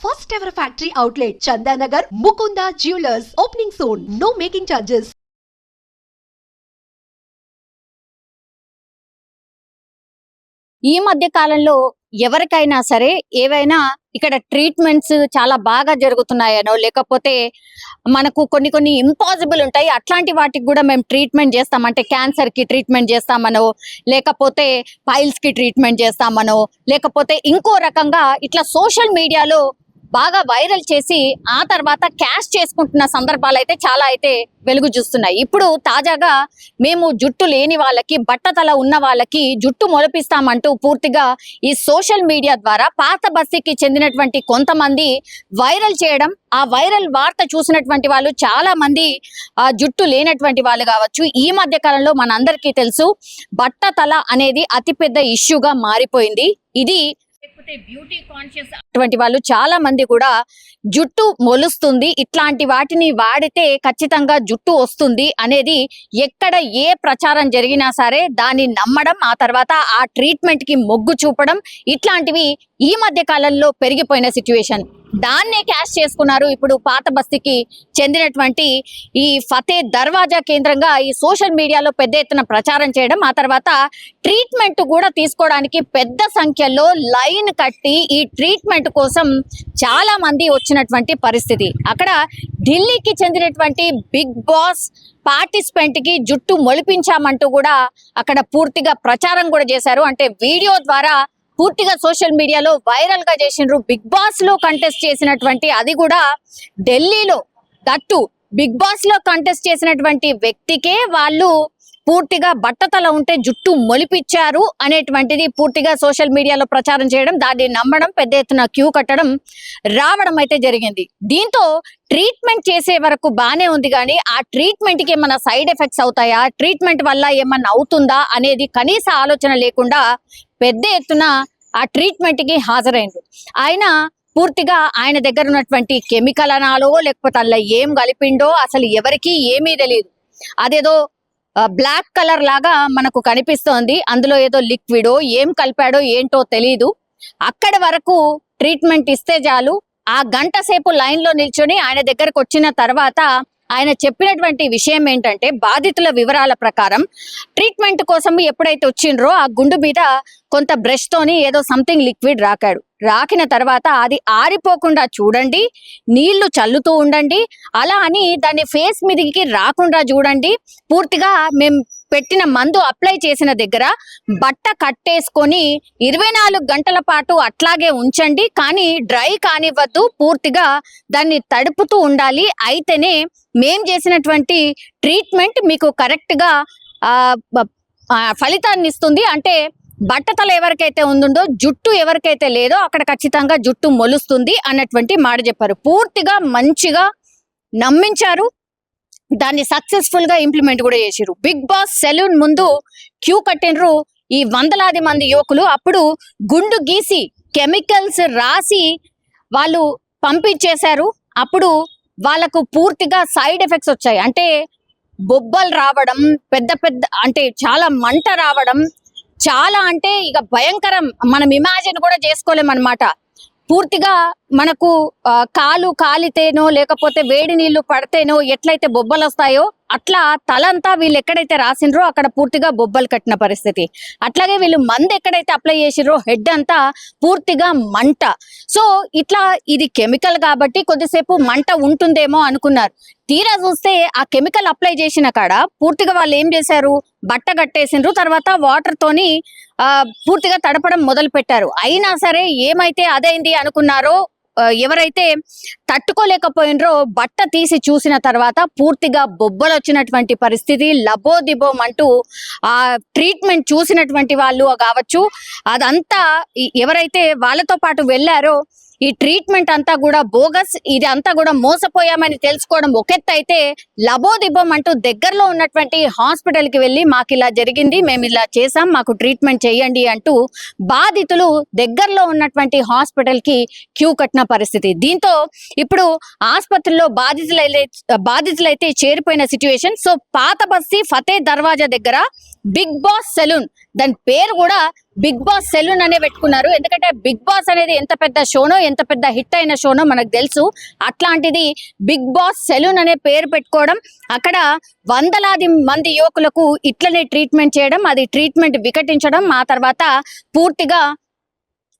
First ever factory outlet, Chandanagar, Mukunda Jewelers, opening soon. No making charges. ఈ మధ్య కాలంలో ఎవరికైనా సరే ఏవైనా ఇక్కడ ట్రీట్మెంట్స్ చాలా బాగా జరుగుతున్నాయనో లేకపోతే మనకు కొన్ని ఇంపాసిబుల్ ఉంటాయి, అట్లాంటి వాటికి కూడా మేము ట్రీట్మెంట్ చేస్తాం. అంటే క్యాన్సర్ కి ట్రీట్మెంట్ చేస్తామనో, లేకపోతే పైల్స్ కి ట్రీట్మెంట్ చేస్తామనో, లేకపోతే ఇంకో రకంగా ఇట్లా సోషల్ మీడియాలో బాగా వైరల్ చేసి ఆ తర్వాత క్యాష్ చేసుకుంటున్న సందర్భాలు అయితే చాలా అయితే వెలుగు చూస్తున్నాయి. ఇప్పుడు తాజాగా మేము జుట్టు లేని వాళ్ళకి, బట్టతల ఉన్న వాళ్ళకి జుట్టు మొలిపిస్తామంటూ పూర్తిగా ఈ సోషల్ మీడియా ద్వారా పాత బస్తీకి చెందినటువంటి కొంతమంది వైరల్ చేయడం, ఆ వైరల్ వార్త చూసినటువంటి వాళ్ళు చాలా మంది ఆ జుట్టు లేనటువంటి వాళ్ళు కావచ్చు. ఈ మధ్య కాలంలో మనందరికీ తెలుసు బట్టతల అనేది అతిపెద్ద ఇష్యూగా మారిపోయింది. ఇది బ్యూటీ కాన్షియస్ అటువంటి వాళ్ళు చాలా మంది కూడా జుట్టు మొలుస్తుంది, ఇట్లాంటి వాటిని వాడితే ఖచ్చితంగా జుట్టు వస్తుంది అనేది ఎక్కడ ఏ ప్రచారం జరిగినా సరే దాన్ని నమ్మడం, ఆ తర్వాత ఆ ట్రీట్మెంట్ కి మొగ్గు చూపడం, ఇట్లాంటివి ఈ మధ్య కాలంలో పెరిగిపోయిన సిచ్యువేషన్. దాన్నే క్యాష్ చేసుకున్నారు ఇప్పుడు పాత బస్తీకి చెందినటువంటి ఈ ఫతే దర్వాజా కేంద్రంగా ఈ సోషల్ మీడియాలో పెద్ద ఎత్తున ప్రచారం చేయడం, ఆ తర్వాత ట్రీట్మెంట్ కూడా తీసుకోవడానికి పెద్ద సంఖ్యలో లైన్ కట్టి ఈ ట్రీట్మెంట్ కోసం చాలా మంది వచ్చినటువంటి పరిస్థితి. అక్కడ ఢిల్లీకి చెందినటువంటి బిగ్ బాస్ పార్టిసిపెంట్ కి జుట్టు మొలిపించామంటూ కూడా అక్కడ పూర్తిగా ప్రచారం కూడా చేశారు. అంటే వీడియో ద్వారా పూర్తిగా సోషల్ మీడియాలో వైరల్ గా చేసిండ్రు. బిగ్ బాస్ లో కంటెస్ట్ చేసినటువంటి, అది కూడా ఢిల్లీలో, దట్టు బిగ్ బాస్ లో కంటెస్ట్ చేసినటువంటి వ్యక్తికే వాళ్ళు పూర్తిగా బట్టతల ఉంటే జుట్టు మొలిపిచ్చారు అనేటువంటిది పూర్తిగా సోషల్ మీడియాలో ప్రచారం చేయడం, దాన్ని నమ్మడం, పెద్ద ఎత్తున క్యూ కట్టడం రావడం అయితే జరిగింది. దీంతో ట్రీట్మెంట్ చేసే వరకు బానే ఉంది, కానీ ఆ ట్రీట్మెంట్ కి ఏమన్నా సైడ్ ఎఫెక్ట్స్ అవుతాయా, ట్రీట్మెంట్ వల్ల ఏమన్నా అవుతుందా అనేది కనీస ఆలోచన లేకుండా పెద్ద ఎత్తున ఆ ట్రీట్మెంట్ కి హాజరైంది. ఆయన పూర్తిగా ఆయన దగ్గర ఉన్నటువంటి కెమికల్ అనాలో లేకపోతే అలా ఏం కలిపిండో అసలు ఎవరికి ఏమీ తెలియదు. అదేదో బ్లాక్ కలర్ లాగా మనకు కనిపిస్తోంది, అందులో ఏదో లిక్విడో ఏం కలిపాడో ఏంటో తెలీదు. అక్కడి వరకు ట్రీట్మెంట్ ఇస్తే చాలు. ఆ గంట సేపు లైన్ లో నిల్చొని ఆయన దగ్గరకు వచ్చిన తర్వాత ఆయన చెప్పినటువంటి విషయం ఏంటంటే, బాధితుల వివరాల ప్రకారం ట్రీట్మెంట్ కోసం ఎప్పుడైతే వచ్చిండ్రో ఆ గుండు మీద కొంత బ్రష్ తోని ఏదో సంథింగ్ లిక్విడ్ రాకిన తర్వాత అది ఆరిపోకుండా చూడండి, నీళ్లు చల్లుతూ ఉండండి, అలా అని దాన్ని ఫేస్ మీదకి రాకుండా చూడండి. పూర్తిగా మేము పెట్టిన మందు అప్లై చేసిన దగ్గర బట్ట కట్టేసుకొని 24 గంటల పాటు అట్లాగే ఉంచండి, కానీ డ్రై కానివ్వద్దు, పూర్తిగా దాన్ని తడుపుతూ ఉండాలి. అయితేనే మేం చేసినటువంటి ట్రీట్మెంట్ మీకు కరెక్ట్ గా ఫలితాన్ని ఇస్తుంది. అంటే బట్టతల ఎవరికైతే ఉందో, జుట్టు ఎవరికైతే లేదో అక్కడ ఖచ్చితంగా జుట్టు మొలుస్తుంది అన్నటువంటి మాట చెప్పారు. పూర్తిగా మంచిగా నమ్మించారు, దాన్ని సక్సెస్ఫుల్ గా ఇంప్లిమెంట్ కూడా చేసిరు. బిగ్ బాస్ సెలూన్ ముందు క్యూ కట్టినరు ఈ వందలాది మంది యువకులు. అప్పుడు గుండు గీసి కెమికల్స్ రాసి వాళ్ళు పంపించేశారు. అప్పుడు వాళ్ళకు పూర్తిగా సైడ్ ఎఫెక్ట్స్ వచ్చాయి. అంటే బొబ్బలు రావడం, పెద్ద అంటే చాలా మంట రావడం, చాలా అంటే ఇక భయంకరం, మనం ఇమాజిన్ కూడా చేసుకోలేమన్నమాట. పూర్తిగా మనకు కాలు కాలితేనో లేకపోతే వేడి నీళ్లు పడితేనో ఎట్లయితే బొబ్బలు వస్తాయో అట్లా తలంతా వీళ్ళు ఎక్కడైతే రాసిండ్రో అక్కడ పూర్తిగా బొబ్బలు కట్టిన పరిస్థితి. అట్లాగే వీళ్ళు మందు ఎక్కడైతే అప్లై చేసిర్రో హెడ్ అంతా పూర్తిగా మంట. సో ఇట్లా ఇది కెమికల్ కాబట్టి కొద్దిసేపు మంట ఉంటుందేమో అనుకున్నారు. తీరా చూస్తే ఆ కెమికల్ అప్లై చేసిన కాడ పూర్తిగా వాళ్ళు ఏం చేశారు, బట్ట కట్టేసిండ్రు, తర్వాత వాటర్ తోని పూర్తిగా తడపడం మొదలు పెట్టారు. అయినా సరే ఏమైతే అదైంది అనుకున్నారో, ఎవరైతే తట్టుకోలేకపోయినరో బట్ట తీసి చూసిన తర్వాత పూర్తిగా బొబ్బలు వచ్చినటువంటి పరిస్థితి. లబోదిబోం అంటూ ఆ ట్రీట్మెంట్ చూసినటువంటి వాళ్ళు కావచ్చు, అదంతా ఎవరైతే వాళ్ళతో పాటు వెళ్ళారో ఈ ట్రీట్మెంట్ అంతా కూడా బోగస్, ఇది అంతా కూడా మోసపోయామని తెలుసుకోవడం ఒకెత్త అయితే, లబోదిబోం అంటూ దగ్గరలో ఉన్నటువంటి హాస్పిటల్ కి వెళ్ళి మాకు ఇలా జరిగింది, మేము ఇలా చేసాం, మాకు ట్రీట్మెంట్ చేయండి అంటూ బాధితులు దగ్గరలో ఉన్నటువంటి హాస్పిటల్ కి క్యూ కట్టిన పరిస్థితి. దీంతో ఇప్పుడు ఆసుపత్రిలో బాధితులైతే చేరిపోయిన సిచ్యువేషన్. సో పాత బస్తీ ఫతే దర్వాజా దగ్గర బిగ్ బాస్ సెలూన్, దాని పేరు కూడా బిగ్ బాస్ సెలూన్ అనే పెట్టుకున్నారు. ఎందుకంటే బిగ్ బాస్ అనేది ఎంత పెద్ద షోనో, ఎంత పెద్ద హిట్ అయిన షోనో మనకు తెలుసు. అట్లాంటిది బిగ్ బాస్ సెలూన్ అనే పేరు పెట్టుకోవడం, అక్కడ వందలాది మంది యువకులకు ఇట్లనే ట్రీట్మెంట్ చేయడం, అది ట్రీట్మెంట్ వికటించడం, ఆ తర్వాత పూర్తిగా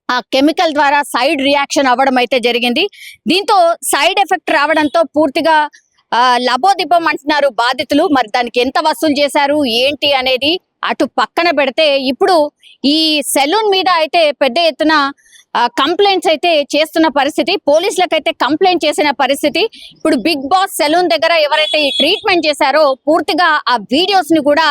ఆ కెమికల్ ద్వారా సైడ్ రియాక్షన్ అవ్వడం అయితే జరిగింది. దీంతో సైడ్ ఎఫెక్ట్ రావడంతో పూర్తిగా లబోదిబ్బం అంటున్నారు బాధితులు. మరి దానికి ఎంత వసూలు చేశారు ఏంటి అనేది అటు పక్కన పెడితే, ఇప్పుడు ఈ సెలూన్ మీద అయితే పెద్ద ఎత్తున కంప్లైంట్స్ అయితే చేస్తున్న పరిస్థితి, పోలీసులకైతే కంప్లైంట్ చేసిన పరిస్థితి. ఇప్పుడు బిగ్ బాస్ సెలూన్ దగ్గర ఎవరైతే ఈ ట్రీట్మెంట్ చేశారో పూర్తిగా ఆ వీడియోస్ ని కూడా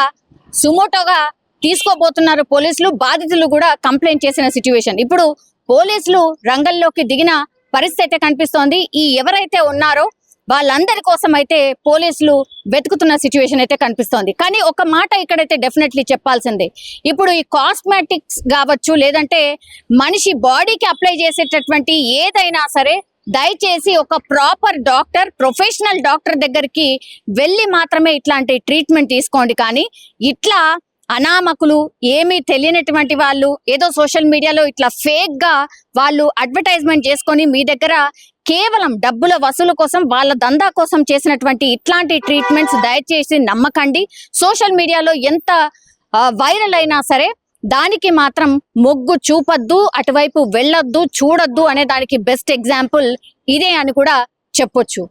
సుమోటోగా తీసుకోబోతున్నారు పోలీసులు. బాధితులు కూడా కంప్లైంట్ చేసిన సిచ్యువేషన్. ఇప్పుడు పోలీసులు రంగంలోకి దిగిన పరిస్థితి అయితే కనిపిస్తోంది. ఈ ఎవరైతే ఉన్నారో వాళ్ళందరి కోసం అయితే పోలీసులు వెతుకుతున్న సిచ్యువేషన్ అయితే కనిపిస్తోంది. కానీ ఒక మాట ఇక్కడైతే డెఫినెట్లీ చెప్పాల్సిందే, ఇప్పుడు ఈ కాస్మెటిక్స్ కావచ్చు, లేదంటే మనిషి బాడీకి అప్లై చేసేటటువంటి ఏదైనా సరే దయచేసి ఒక ప్రాపర్ డాక్టర్, ప్రొఫెషనల్ డాక్టర్ దగ్గరికి వెళ్ళి మాత్రమే ఇట్లాంటి ట్రీట్మెంట్ తీసుకోండి. కానీ ఇట్లా అనామకులు, ఏమీ తెలియనటువంటి వాళ్ళు ఏదో సోషల్ మీడియాలో ఇట్లా ఫేక్ గా వాళ్ళు అడ్వర్టైజ్మెంట్ చేసుకొని మీ దగ్గర కేవలం డబ్బుల వసూలు కోసం, వాళ్ళ దందా కోసం చేసినటువంటి ఇట్లాంటి ట్రీట్మెంట్స్ దయచేసి నమ్మకండి. సోషల్ మీడియాలో ఎంత వైరల్ అయినా సరే దానికి మాత్రం మొగ్గు చూపొద్దు, అటువైపు వెళ్ళొద్దు, చూడొద్దు అనే దానికి బెస్ట్ ఎగ్జాంపుల్ ఇదే అని కూడా చెప్పొచ్చు.